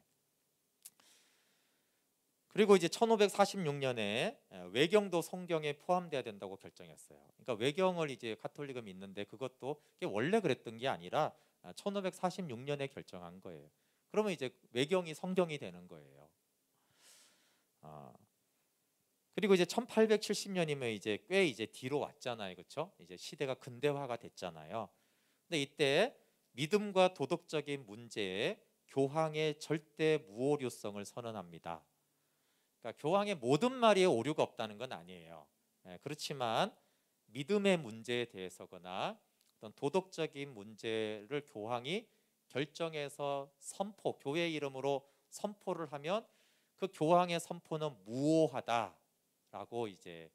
그리고 이제 1546년에 외경도 성경에 포함돼야 된다고 결정했어요. 그러니까 외경을 이제 가톨릭은 믿는데 그것도 원래 그랬던 게 아니라 1546년에 결정한 거예요. 그러면 이제 외경이 성경이 되는 거예요. 그리고 이제 1870년이면 이제 꽤 이제 뒤로 왔잖아요, 그렇죠? 이제 시대가 근대화가 됐잖아요. 근데 이때 믿음과 도덕적인 문제에 교황의 절대 무오류성을 선언합니다. 그러니까 교황의 모든 말이 오류가 없다는 건 아니에요. 그렇지만 믿음의 문제에 대해서거나 어떤 도덕적인 문제를 교황이 결정해서 교회 이름으로 선포를 하면 그 교황의 선포는 무효하다라고 이제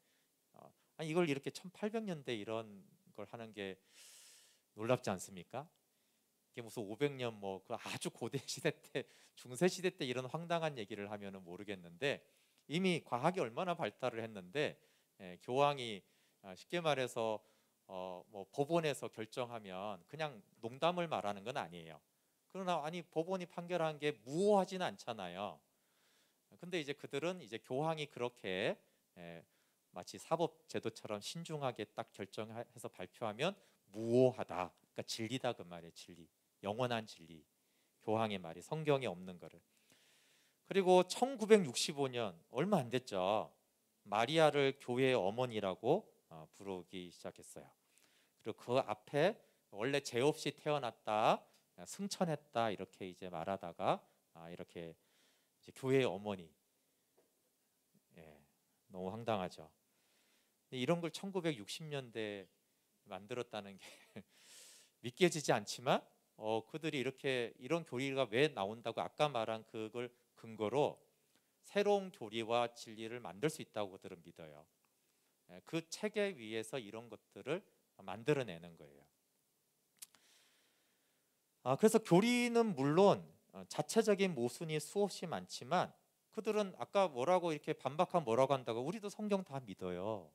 아니 이걸 이렇게 1800년대 이런 걸 하는 게 놀랍지 않습니까? 이게 무슨 500년 뭐 그 아주 고대 시대 때 중세 시대 때 이런 황당한 얘기를 하면은 모르겠는데 이미 과학이 얼마나 발달을 했는데 교황이 쉽게 말해서 뭐 법원에서 결정하면 그냥 농담을 말하는 건 아니에요. 그러나 아니 법원이 판결한 게 무효하지는 않잖아요. 근데 이제 그들은 이제 교황이 그렇게 마치 사법 제도처럼 신중하게 딱 결정해서 발표하면 무효하다. 그러니까 진리다 그 말이에요. 진리. 영원한 진리. 교황의 말이 성경에 없는 거를. 그리고 1965년 얼마 안 됐죠. 마리아를 교회의 어머니라고 부르기 시작했어요. 그리고 그 앞에 원래 죄 없이 태어났다, 승천했다 이렇게 이제 말하다가 이렇게 이제 교회의 어머니. 너무 황당하죠. 이런 걸 1960년대 만들었다는 게 믿겨지지 않지만 그들이 이렇게 이런 교리가 왜 나온다고 아까 말한 그걸 근거로 새로운 교리와 진리를 만들 수 있다고 그들은 믿어요. 그 체계 위에서 이런 것들을 만들어내는 거예요. 그래서 교리는 물론 자체적인 모순이 수없이 많지만 그들은 아까 뭐라고 이렇게 반박하면 뭐라고 한다고 우리도 성경 다 믿어요.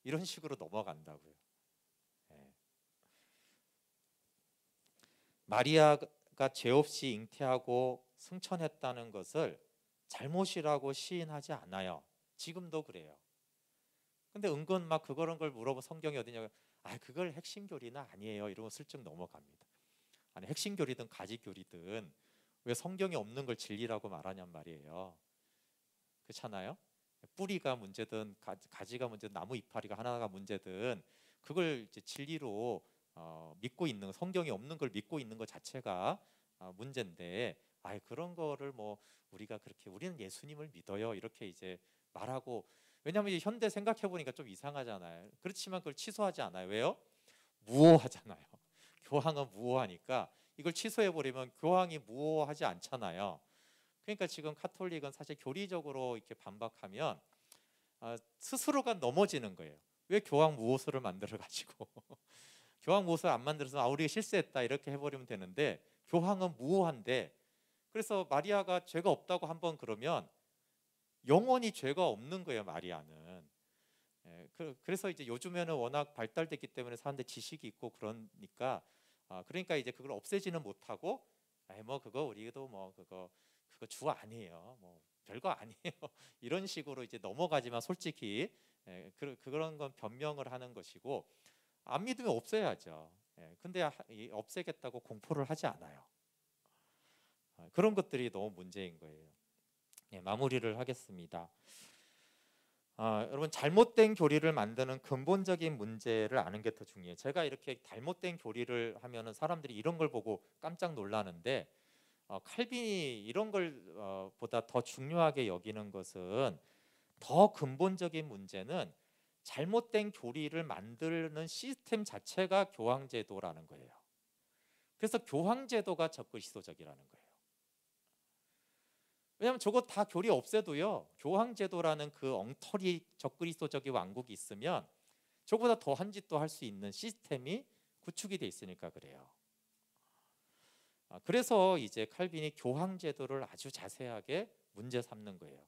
이런 식으로 넘어간다고요. 마리아가 죄 없이 잉태하고 승천했다는 것을 잘못이라고 시인하지 않아요. 지금도 그래요. 근데 은근 막 그런 걸 물어보면 성경이 어디냐고, 그걸 핵심 교리는 아니에요, 이러고 슬쩍 넘어갑니다. 아니, 핵심 교리든 가지 교리든 왜 성경에 없는 걸 진리라고 말하냔 말이에요. 그렇잖아요. 뿌리가 문제든 가지가 문제든 나무 이파리가 하나가 문제든 그걸 이제 진리로 믿고 있는, 성경에 없는 걸 믿고 있는 것 자체가 문제인데, 그런 거를 뭐 우리가 그렇게 우리는 예수님을 믿어요 이렇게 이제 말하고, 왜냐하면 현대 생각해 보니까 좀 이상하잖아요. 그렇지만 그걸 취소하지 않아요. 왜요? 무오하잖아요. 교황은 무오하니까 이걸 취소해 버리면 교황이 무오하지 않잖아요. 그러니까 지금 카톨릭은 사실 교리적으로 이렇게 반박하면 스스로가 넘어지는 거예요. 왜 교황 무오수를 만들어 가지고 교황 무오수를 안 만들어서 우리가 실수했다 이렇게 해버리면 되는데, 교황은 무오한데, 그래서 마리아가 죄가 없다고 한번 그러면 영원히 죄가 없는 거예요, 마리아는. 그래서 이제 요즘에는 워낙 발달됐기 때문에 사람들 지식이 있고 그러니까 이제 그걸 없애지는 못하고, 뭐 그거 우리도 뭐 그거 주 아니에요, 뭐 별거 아니에요 이런 식으로 이제 넘어가지만, 솔직히 그런 건 변명을 하는 것이고, 안 믿으면 없애야죠. 근데 없애겠다고 공포를 하지 않아요. 그런 것들이 너무 문제인 거예요. 마무리를 하겠습니다. 여러분, 잘못된 교리를 만드는 근본적인 문제를 아는 게 더 중요해요. 제가 이렇게 잘못된 교리를 하면은 사람들이 이런 걸 보고 깜짝 놀라는데, 칼빈이 이런 걸 보다 더 중요하게 여기는 것은, 더 근본적인 문제는 잘못된 교리를 만드는 시스템 자체가 교황제도라는 거예요. 그래서 교황제도가 적그리스도적이라는 거예요. 왜냐하면 저거 다 교리 없애도요, 교황제도라는 그 엉터리 적그리스도적인 왕국이 있으면 저보다 더한 짓도 할 수 있는 시스템이 구축이 돼 있으니까 그래요. 그래서 이제 칼빈이 교황제도를 아주 자세하게 문제 삼는 거예요.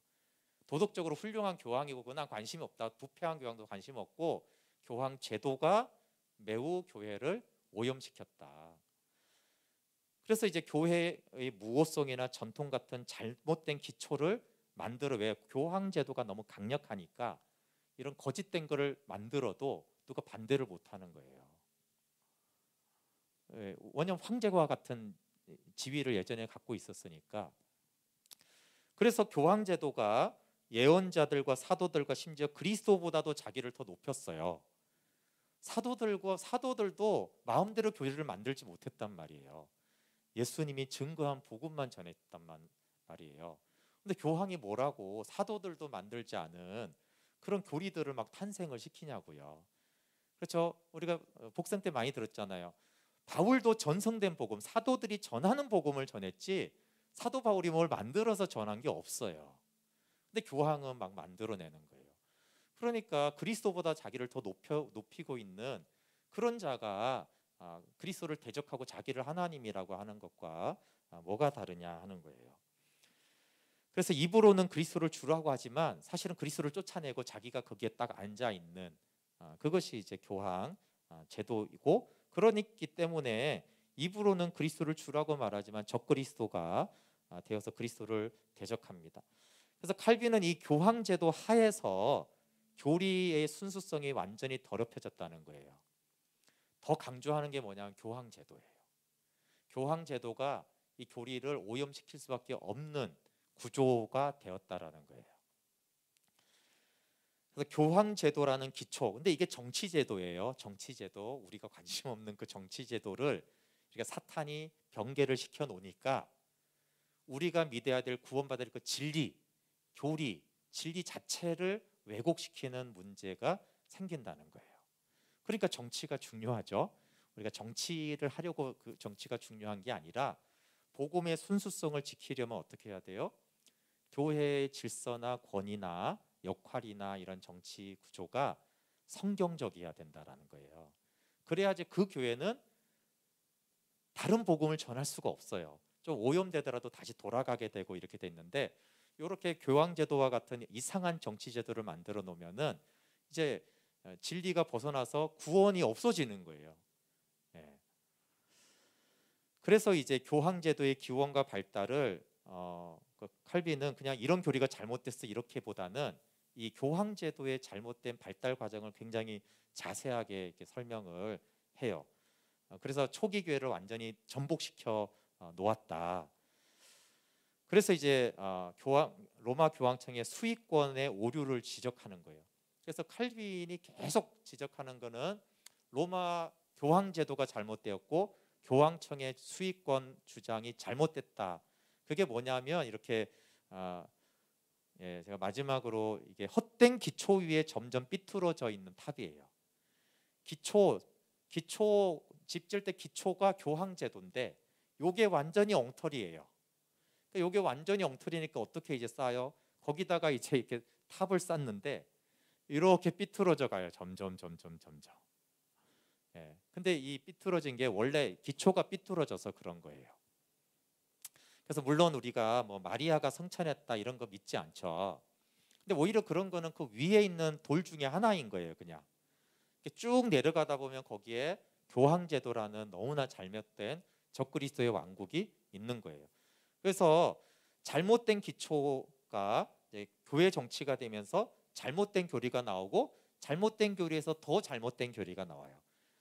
도덕적으로 훌륭한 교황이고 그나 관심이 없다, 부패한 교황도 관심 없고, 교황제도가 매우 교회를 오염시켰다. 그래서 이제 교회의 무호성이나 전통 같은 잘못된 기초를 만들어, 왜 교황제도가 너무 강력하니까 이런 거짓된 거를 만들어도 누가 반대를 못하는 거예요. 원형 황제와 같은 지위를 예전에 갖고 있었으니까. 그래서 교황제도가 예언자들과 사도들과 심지어 그리스도보다도 자기를 더 높였어요. 사도들도 마음대로 교회를 만들지 못했단 말이에요. 예수님이 증거한 복음만 전했단 말이에요. 근데 교황이 뭐라고 사도들도 만들지 않은 그런 교리들을 막 탄생을 시키냐고요. 그렇죠? 우리가 복생 때 많이 들었잖아요. 바울도 전성된 복음, 사도들이 전하는 복음을 전했지 사도 바울이 뭘 만들어서 전한 게 없어요. 근데 교황은 막 만들어내는 거예요. 그러니까 그리스도보다 자기를 더 높이고 있는 그런 자가 그리스도를 대적하고 자기를 하나님이라고 하는 것과 뭐가 다르냐 하는 거예요. 그래서 입으로는 그리스도를 주라고 하지만 사실은 그리스도를 쫓아내고 자기가 거기에 딱 앉아 있는 그것이 이제 교황 제도이고, 그러기 때문에 입으로는 그리스도를 주라고 말하지만 적그리스도가 되어서 그리스도를 대적합니다. 그래서 칼빈은 이 교황 제도 하에서 교리의 순수성이 완전히 더럽혀졌다는 거예요. 더 강조하는 게 뭐냐면 교황 제도예요. 교황 제도가 이 교리를 오염시킬 수밖에 없는 구조가 되었다라는 거예요. 그래서 교황 제도라는 기초, 근데 이게 정치 제도예요. 정치 제도, 우리가 관심 없는 그 정치 제도를 우리가 사탄이 변개를 시켜 놓으니까 우리가 믿어야 될, 구원받을 그 진리, 교리, 진리 자체를 왜곡시키는 문제가 생긴다는 거예요. 그러니까 정치가 중요하죠. 우리가 정치를 하려고 그 정치가 중요한 게 아니라, 복음의 순수성을 지키려면 어떻게 해야 돼요? 교회의 질서나 권위나 역할이나 이런 정치 구조가 성경적이어야 된다라는 거예요. 그래야지 그 교회는 다른 복음을 전할 수가 없어요. 좀 오염되더라도 다시 돌아가게 되고 이렇게 돼 있는데, 이렇게 교황제도와 같은 이상한 정치제도를 만들어 놓으면은 이제 진리가 벗어나서 구원이 없어지는 거예요. 그래서 이제 교황제도의 기원과 발달을 그 칼빈은 그냥 이런 교리가 잘못됐어 이렇게보다는 이 교황 제도의 잘못된 발달 과정을 굉장히 자세하게 이렇게 설명을 해요. 그래서 초기 교회를 완전히 전복시켜 놓았다. 그래서 이제 로마 교황청의 수익권의 오류를 지적하는 거예요. 그래서 칼빈이 계속 지적하는 거는 로마 교황 제도가 잘못되었고 교황청의 수익권 주장이 잘못됐다. 그게 뭐냐면 이렇게 제가 마지막으로 이게 헛된 기초 위에 점점 삐뚤어져 있는 탑이에요. 기초 집 질 때 기초가 교황 제도인데 요게 완전히 엉터리예요. 요게 완전히 엉터리니까 어떻게 이제 쌓여? 거기다가 이제 이렇게 탑을 쌓는데 이렇게 삐뚤어져 가요. 점점. 근데 이 삐뚤어진 게 원래 기초가 삐뚤어져서 그런 거예요. 그래서 물론 우리가 뭐 마리아가 성천했다 이런 거 믿지 않죠. 근데 오히려 그런 거는 그 위에 있는 돌 중에 하나인 거예요. 그냥 쭉 내려가다 보면 거기에 교황제도라는 너무나 잘못된 적그리스도의 왕국이 있는 거예요. 그래서 잘못된 기초가 이제 교회 정치가 되면서 잘못된 교리가 나오고 잘못된 교리에서 더 잘못된 교리가 나와요.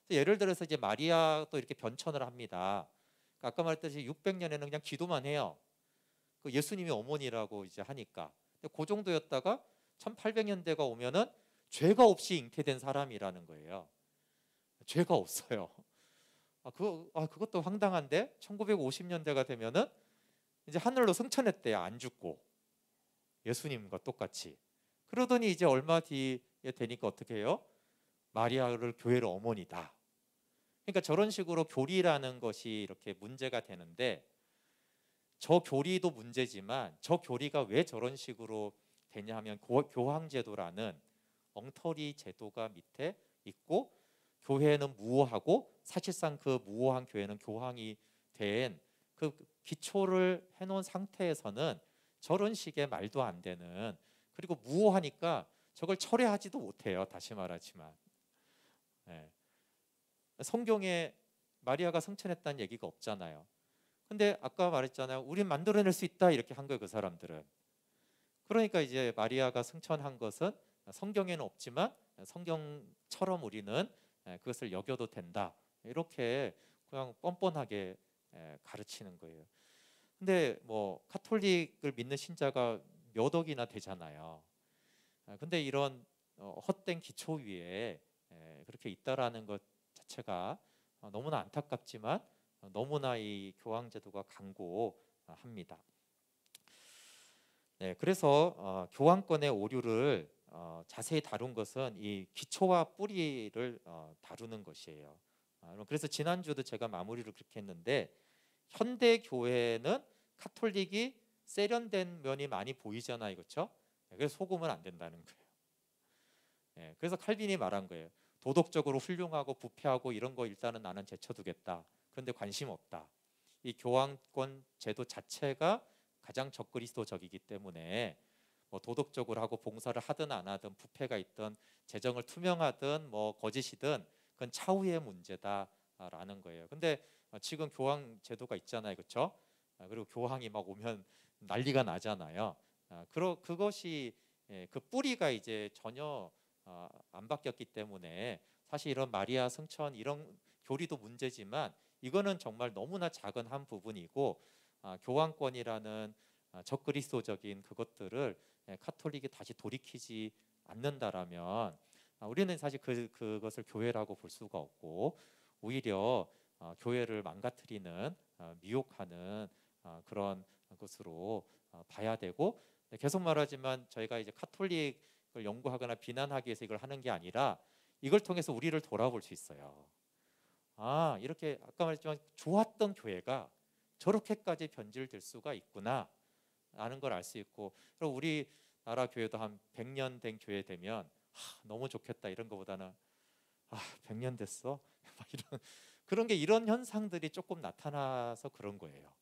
예를 들어서 이제 마리아도 이렇게 변천을 합니다. 아까 말했듯이 600년에는 그냥 기도만 해요. 그 예수님이 어머니라고 이제 하니까. 근데 그 정도였다가 1800년대가 오면은 죄가 없이 잉태된 사람이라는 거예요. 죄가 없어요. 그것도 황당한데 1950년대가 되면은 이제 하늘로 승천했대요. 안 죽고 예수님과 똑같이. 그러더니 이제 얼마 뒤에 되니까 어떻게 해요? 마리아를 교회의 어머니다. 그러니까 저런 식으로 교리라는 것이 이렇게 문제가 되는데 저 교리도 문제지만 저 교리가 왜 저런 식으로 되냐 하면 교황제도라는 엉터리 제도가 밑에 있고 교회는 무효하고 사실상 그 무효한 교회는 교황이 된 그 기초를 해놓은 상태에서는 저런 식의 말도 안 되는 그리고 무효하니까 저걸 철회하지도 못해요. 다시 말하지만 성경에 마리아가 성천했다는 얘기가 없잖아요. 근데 아까 말했잖아요. 우린 만들어낼 수 있다 이렇게 한 거예요. 그 사람들은. 그러니까 이제 마리아가 승천한 것은 성경에는 없지만 성경처럼 우리는 그것을 여겨도 된다. 이렇게 그냥 뻔뻔하게 가르치는 거예요. 근데 뭐 카톨릭을 믿는 신자가 몇 억이나 되잖아요. 근데 이런 헛된 기초 위에 그렇게 있다라는 것 자체가 너무나 안타깝지만 너무나 이 교황 제도가 강고합니다. 그래서 교황권의 오류를 자세히 다룬 것은 이 기초와 뿌리를 다루는 것이에요. 그래서 지난주도 제가 마무리를 그렇게 했는데 현대 교회는 카톨릭이 세련된 면이 많이 보이잖아요, 그렇죠? 그래서 속으면 안 된다는 거예요. 그래서 칼빈이 말한 거예요. 도덕적으로 훌륭하고 부패하고 이런 거 일단은 나는 제쳐두겠다. 그런데 관심 없다. 이 교황권 제도 자체가 가장 적그리스도적이기 때문에 뭐 도덕적으로 하고 봉사를 하든 안 하든 부패가 있든 재정을 투명하든 뭐 거짓이든 그건 차후의 문제다라는 거예요. 근데 지금 교황 제도가 있잖아요, 그렇죠? 그리고 교황이 막 오면 난리가 나잖아요. 그것이 그 뿌리가 이제 전혀 안 바뀌었기 때문에 사실 이런 마리아 승천 이런 교리도 문제지만 이거는 정말 너무나 작은 한 부분이고 교황권이라는 적그리스도적인 그것들을 카톨릭이 다시 돌이키지 않는다라면 우리는 사실 그것을 교회라고 볼 수가 없고 오히려 교회를 망가뜨리는 미혹하는 그런 것으로 봐야 되고 계속 말하지만 저희가 이제 카톨릭을 연구하거나 비난하기 위해서 이걸 하는 게 아니라 이걸 통해서 우리를 돌아볼 수 있어요. 이렇게 아까 말했지만 좋았던 교회가 저렇게까지 변질될 수가 있구나 라는 걸 알 수 있고 그리고 우리나라 교회도 한 100년 된 교회 되면 너무 좋겠다 이런 거보다는 100년 됐어? 막 그런 게 이런 현상들이 조금 나타나서 그런 거예요.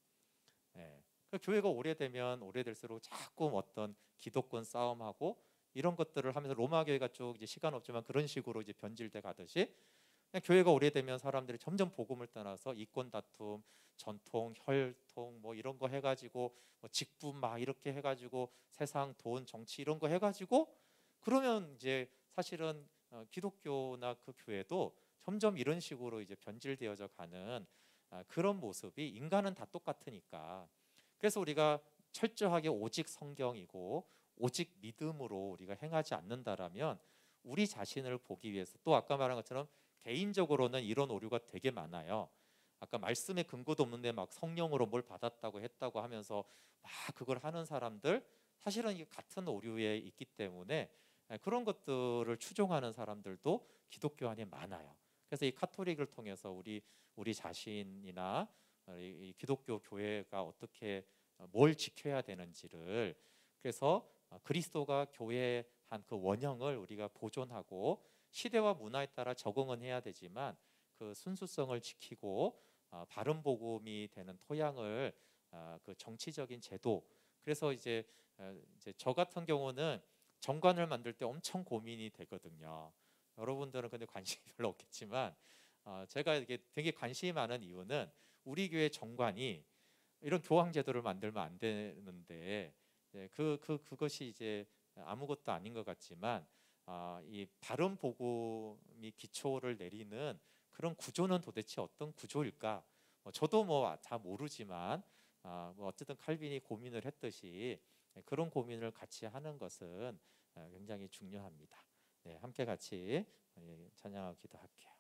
그 교회가 오래되면 오래될수록 자꾸 어떤 기독권 싸움하고 이런 것들을 하면서 로마 교회가 쭉 이제 시간 없지만 그런 식으로 이제 변질돼 가듯이 그냥 교회가 오래되면 사람들이 점점 복음을 떠나서 이권 다툼, 전통, 혈통 뭐 이런 거 해가지고 뭐 직분 막 이렇게 해가지고 세상, 돈, 정치 이런 거 해가지고 그러면 이제 사실은 기독교나 그 교회도 점점 이런 식으로 이제 변질되어져 가는 그런 모습이, 인간은 다 똑같으니까. 그래서 우리가 철저하게 오직 성경이고 오직 믿음으로 우리가 행하지 않는다라면 우리 자신을 보기 위해서, 또 아까 말한 것처럼 개인적으로는 이런 오류가 되게 많아요. 아까 말씀에 근거도 없는데 막 성령으로 뭘 받았다고 했다고 하면서 막 그걸 하는 사람들, 사실은 이게 같은 오류에 있기 때문에 그런 것들을 추종하는 사람들도 기독교 안에 많아요. 그래서 이 카톨릭을 통해서 우리 자신이나 이 기독교 교회가 어떻게 뭘 지켜야 되는지를, 그래서 그리스도가 교회한 그 원형을 우리가 보존하고 시대와 문화에 따라 적응은 해야 되지만 그 순수성을 지키고 바른 복음이 되는 토양을, 그 정치적인 제도. 그래서 이제 저 같은 경우는 정관을 만들 때 엄청 고민이 되거든요. 여러분들은 근데 관심이 별로 없겠지만 제가 이게 되게 관심이 많은 이유는 우리 교회 정관이 이런 교황 제도를 만들면 안 되는데, 그것이 이제 아무것도 아닌 것 같지만 이 바른 복음이 기초를 내리는 그런 구조는 도대체 어떤 구조일까? 저도 뭐 다 모르지만 뭐 어쨌든 칼빈이 고민을 했듯이 그런 고민을 같이 하는 것은 굉장히 중요합니다. 네, 함께 같이 찬양하고 기도할게요.